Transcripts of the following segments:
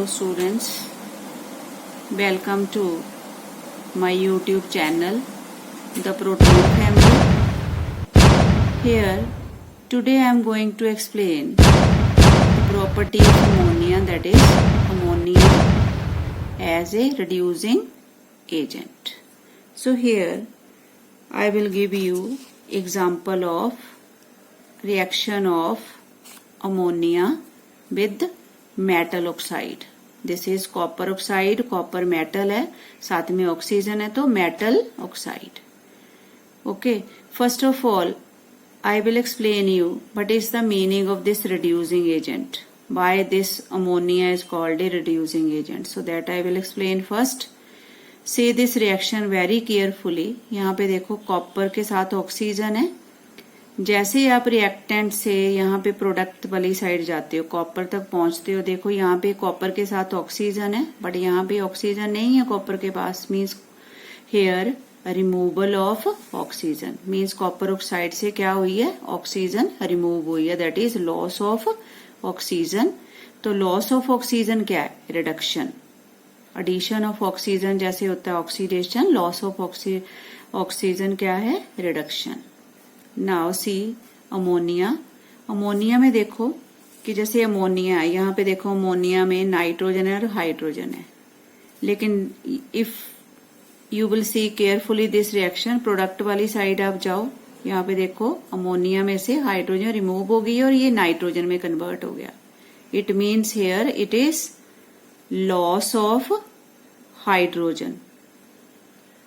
students, welcome to my YouTube channel, The Protein Family. Here, today I am going to explain the property of ammonia, that is ammonia as a reducing agent. So here, I will give you example of reaction of ammonia with metal oxide. This is copper oxide, copper metal है, साथ में oxygen है, तो metal oxide. Okay, first of all I will explain you what is the meaning of this reducing agent, why this ammonia is called a reducing agent. So that I will explain first. See this reaction very carefully. यहाँ पे देखो copper के साथ oxygen है. जैसे ही आप reactant से यहाँ पे प्रोडक्ट वाली साइड जाते हो, कॉपर तक पहुंचते हो, देखो यहाँ पे कॉपर के साथ ऑक्सीजन है, बट यहाँ पे ऑक्सीजन नहीं है कॉपर के पास. Means here removal of oxygen, means copper oxide से क्या हुई है, ऑक्सीजन रिमूव हुई है, that is loss of oxygen. तो लॉस ऑफ ऑक्सीजन क्या है, रिडक्शन. एडिशन ऑफ ऑक्सीजन जैसे होता है ऑक्सीडेशन, लॉस ऑफ ऑक्सीजन क्या है, reduction. Now see ammonia. Ammonia में देखो कि जैसे अमोनिया है, यहाँ पे देखो अमोनिया में नाइट्रोजन है और हाइड्रोजन है. लेकिन if you will see carefully this reaction, product वाली साइड आप जाओ, यहाँ पे देखो अमोनिया में से हाइड्रोजन रिमूव हो गई और ये नाइट्रोजन में कन्वर्ट हो गया. It means here it is loss of hydrogen.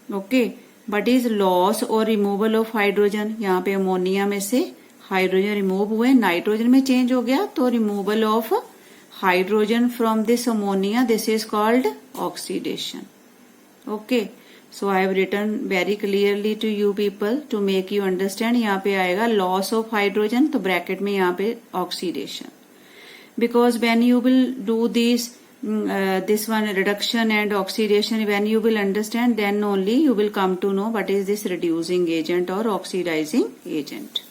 Okay, but is loss और रिमूवल ऑफ हाइड्रोजन. यहाँ पे अमोनिया में से हाइड्रोजन रिमूव हुए, नाइट्रोजन में चेंज हो गया, तो removal of hydrogen from this ammonia, this is called oxidation. Okay, so I have written very clearly to you people to make you understand. यहाँ पे आएगा लॉस ऑफ हाइड्रोजन, तो bracket में यहाँ पे oxidation. Because when you will do this one reduction and oxidation, when you will understand, then only you will come to know what is this reducing agent or oxidizing agent.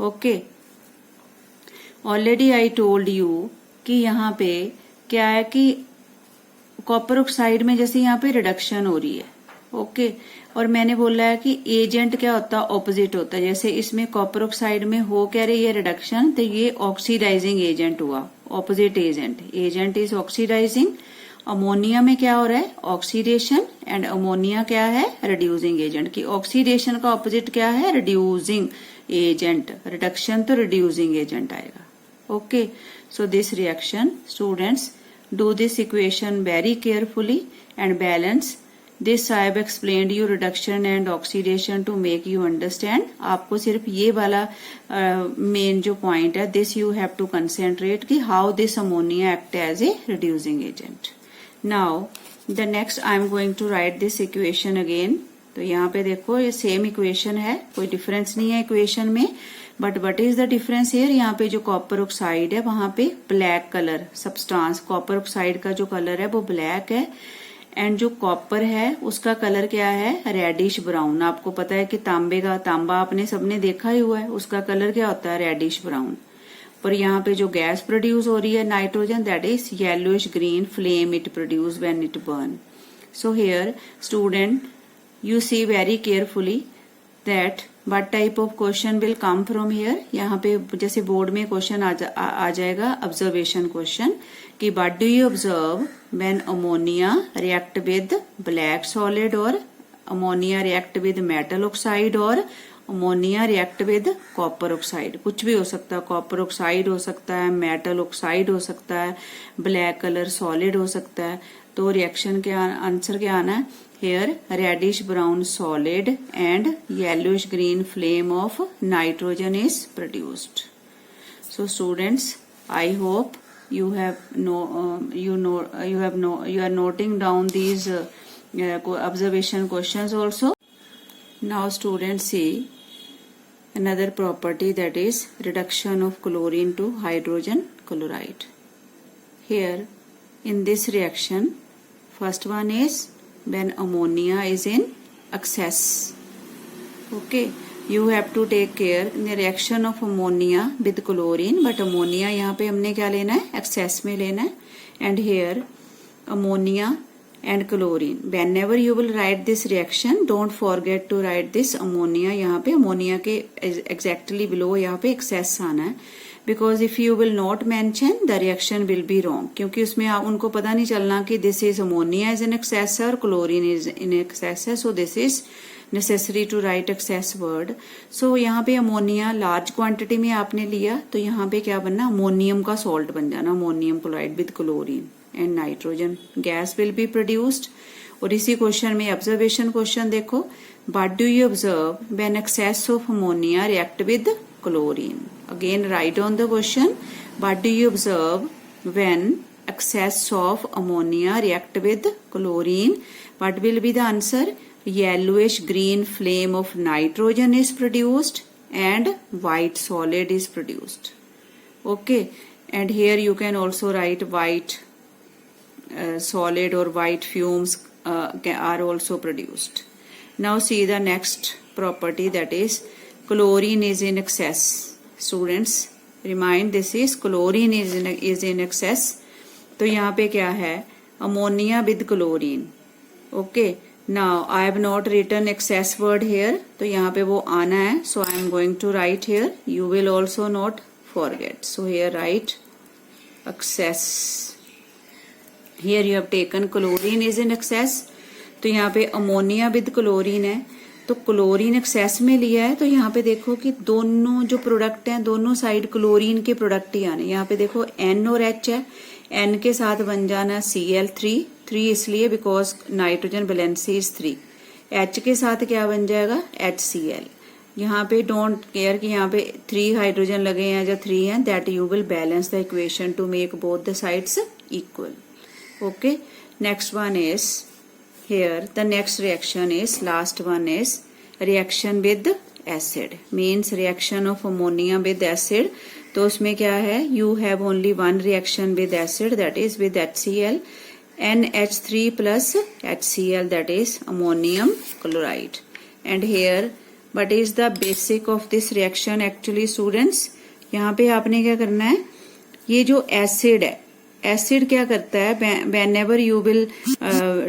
Okay, already I told you कि यहाँ पे क्या है कि copper oxide में जैसे यहाँ पे रिडक्शन हो रही है. ओके, और मैंने बोला है कि एजेंट क्या होता है, ऑपोजिट होता है. जैसे इसमें कॉपर ऑक्साइड में हो कह रही है रिडक्शन, तो ये ऑक्सीडाइजिंग एजेंट हुआ, opposite agent. Agent is oxidising. Ammonia में क्या हो रहा है, ऑक्सीडेशन, एंड अमोनिया क्या है, रिड्यूसिंग एजेंट. की ऑक्सीडेशन का ऑपोजिट क्या है, रिड्यूसिंग एजेंट. रिडक्शन तो रिड्यूसिंग एजेंट आएगा. Okay, so this reaction, students, do this equation very carefully and balance. This I have explained you reduction and oxidation to make you understand. आपको सिर्फ ये वाला main जो point है, this you have to concentrate कि how this ammonia act as a reducing agent. Now the next I am going to write this equation again. तो यहाँ पे देखो ये सेम इक्वेशन है, कोई डिफरेंस नहीं है इक्वेशन में. But what is the difference here, यहाँ पे जो कॉपर ऑक्साइड है वहां पे black colour substance, copper oxide का जो कलर है वो ब्लैक है, एंड जो कॉपर है उसका कलर क्या है, रेडिश ब्राउन. आपको पता है कि तांबा आपने सबने देखा ही हुआ है, उसका कलर क्या होता है, रेडिश ब्राउन. पर यहाँ पे जो गैस प्रोड्यूस हो रही है nitrogen, that is yellowish green flame it produce when it burn. So here student you see very carefully that what type of question will come from here. यहाँ पे जैसे बोर्ड में क्वेश्चन आ जाएगा, observation question, कि what do you observe when ammonia react with black solid, और ammonia react with metal oxide, और ammonia react with copper oxide. कुछ भी हो सकता है, कॉपर ऑक्साइड हो सकता है, मेटल ऑक्साइड हो सकता है, ब्लैक कलर सॉलिड हो सकता है. तो रिएक्शन के आंसर क्या आना है, here reddish brown solid and yellowish green flame of nitrogen is produced. So students, I hope you are noting down these observation questions also. Now students, see another property, that is reduction of chlorine to hydrogen chloride. Here in this reaction, first one is when ammonia is in excess. Okay, you have to take care in the reaction of ammonia with chlorine, but ammonia यहाँ पे हमने क्या लेना है, excess में लेना है. And here ammonia and chlorine. Whenever you will write this reaction, don't forget to write this ammonia. यहाँ पे ammonia के exactly below यहाँ पे excess आना है, because if you will not mention, the reaction will be wrong. क्योंकि उसमें उनको पता नहीं चलना कि this is ammonia is in excess और chlorine is in excess है, so this is necessary to write excess word. So यहाँ पे अमोनिया लार्ज क्वांटिटी में आपने लिया तो यहाँ पे क्या बनना, अमोनियम का सॉल्ट बन जाना, ammonium chloride with chlorine and nitrogen. Gas will be produced. और इसी क्वेश्चन में ऑब्जर्वेशन क्वेश्चन देखो, what do you observe when excess of ammonia react with chlorine. Again write on the question, what do you observe when excess of ammonia react with chlorine. What will be the answer? Yellowish green flame of nitrogen is produced and white solid is produced. Okay, and here you can also write white solid or white fumes are also produced. Now see the next property, that is chlorine is in excess. Students, remind this is chlorine is in excess. तो यहाँ पे क्या है, ammonia with chlorine. Okay, now I have not written excess word here, तो यहाँ पे वो आना है. So I am going to write here, you will also not forget. So here write excess. Here you have taken chlorine is in excess. तो यहाँ पे ammonia with chlorine है, तो क्लोरीन एक्सेस में लिया है. तो यहाँ पे देखो कि दोनों जो प्रोडक्ट हैं, दोनों साइड क्लोरीन के प्रोडक्ट ही आने. यहाँ पे देखो N और H है, N के साथ बन जाना Cl3, 3 इसलिए because nitrogen valency is 3. H के साथ क्या बन जाएगा, HCl. यहाँ पे डोंट केयर कि यहाँ पे 3 हाइड्रोजन लगे हैं या 3 हैं, that you will balance the equation two make both the sides equal. Okay, next one is here the next reaction is, last one is reaction with acid, means reaction of ammonia with acid. तो उसमें क्या है, you have only one reaction with acid, that is with HCl, NH3 plus HCl, that is ammonium chloride. And here what is the basic of this reaction actually students? यहाँ पे आपने क्या करना है, ये जो acid है, एसिड क्या करता है, whenever you will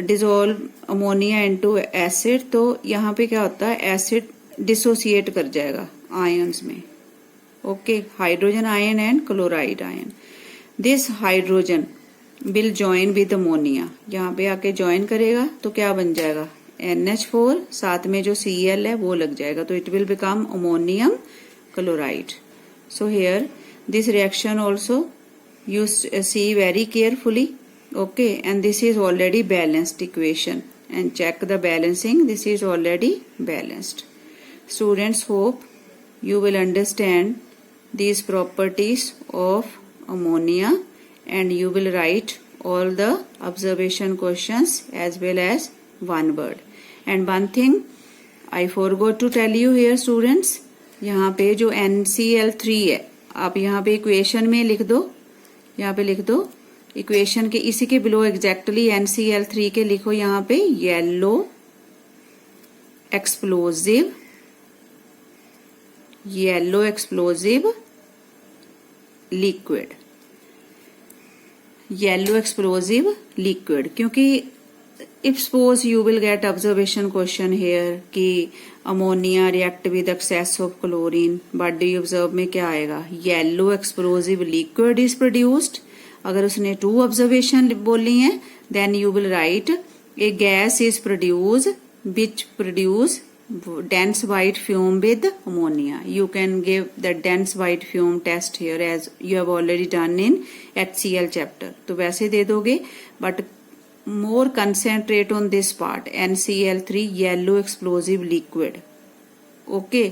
dissolve ammonia into acid, तो यहाँ पे क्या होता है, एसिड डिसोसिएट कर जाएगा आयंस में. Okay, hydrogen ion and chloride ion. This hydrogen will join with ammonia, यहाँ पे आके ज्वाइन करेगा तो क्या बन जाएगा, NH4, साथ में जो Cl है वो लग जाएगा, तो it will become ammonium chloride. So here this reaction also you see very carefully. Okay, and this is already balanced equation, and check the balancing, this is already balanced. Students, hope you will understand these properties of ammonia, and you will write all the observation questions as well as one word. And one thing I forgot to tell you here students, यहाँ पे जो NCl3 है, आप यहाँ पे equation में लिख दो, यहाँ पे लिख दो इक्वेशन के इसी के बिलो एग्जैक्टली NCl3 के लिखो यहाँ पे yellow explosive liquid, yellow explosive liquid. क्योंकि if suppose you will get observation question here कि ammonia react with excess of chlorine, but do you observe में क्या आएगा, yellow explosive liquid is produced. अगर उसने 2 ऑब्जर्वेशन बोली हैं, then you will write a gas is produce which produce dense white fume with ammonia. You can give the dense white fume test here as you have already done in HCl chapter. तो वैसे दे दोगे, but more concentrate on this part, NCl3 yellow explosive liquid. Okay,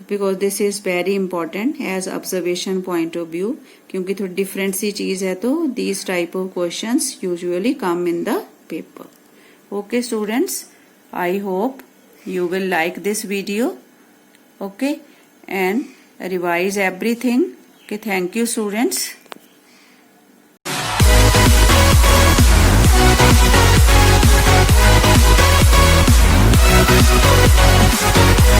because this is very important as observation point of view. क्योंकि थोड़ी different सी चीज है, तो these type of questions usually come in the paper. Okay students, I hope you will like this video. Okay, and revise everything. Okay, thank you students.